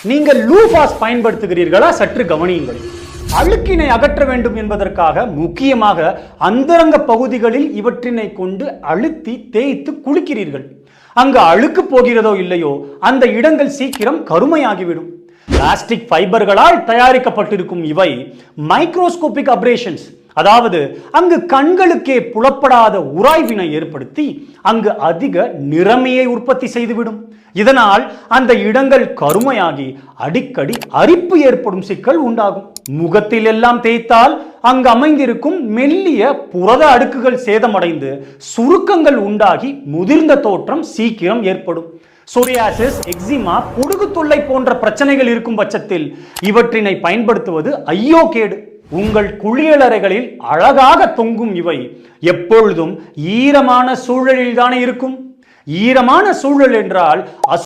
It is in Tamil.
நீங்கள் லூஃபாஸ் பயன்படுத்துகிறீர்களா? சற்று கவனியுங்கள். அழுக்கினை அகற்ற வேண்டும் என்பதற்காக முக்கியமாக அந்தரங்க பகுதிகளில் இவற்றினை கொண்டு அழுத்தி தேய்த்து குளிக்கிறீர்கள். அங்கு அழுக்கு போகிறதோ இல்லையோ அந்த இடங்கள் சீக்கிரம் கருமையாகிவிடும். பிளாஸ்டிக் ஃபைபர்களால் தயாரிக்கப்பட்டிருக்கும் இவை மைக்ரோஸ்கோபிக் அப்ரேஷன்ஸ், அதாவது அங்கு கண்களுக்கே புலப்படாத உராய்வினை ஏற்படுத்தி அங்கு அதிக நிறமையை உற்பத்தி செய்துவிடும். இதனால் அந்த இடங்கள் கருமையாகி அடிக்கடி அரிப்பு ஏற்படும் சிக்கல் உண்டாகும். முகத்தில் எல்லாம் தேய்த்தால் அங்கு அமைந்திருக்கும் மெல்லிய புரத அடுக்குகள் சேதமடைந்து சுருக்கங்கள் உண்டாகி முதிர்ந்த தோற்றம் சீக்கிரம் ஏற்படும். சொரியாசிஸ், எக்ஸிமா, பொடுகு தொல்லை போன்ற பிரச்சனைகள் இருக்கும் பட்சத்தில் இவற்றினை பயன்படுத்துவது ஐயோ கேடு. உங்கள் குளியலறைகளில் அழகாக தொங்கும் இவை எப்பொழுதும் ஈரமான சூழலில் தானே இருக்கும். ஈரமான சூழல் என்றால்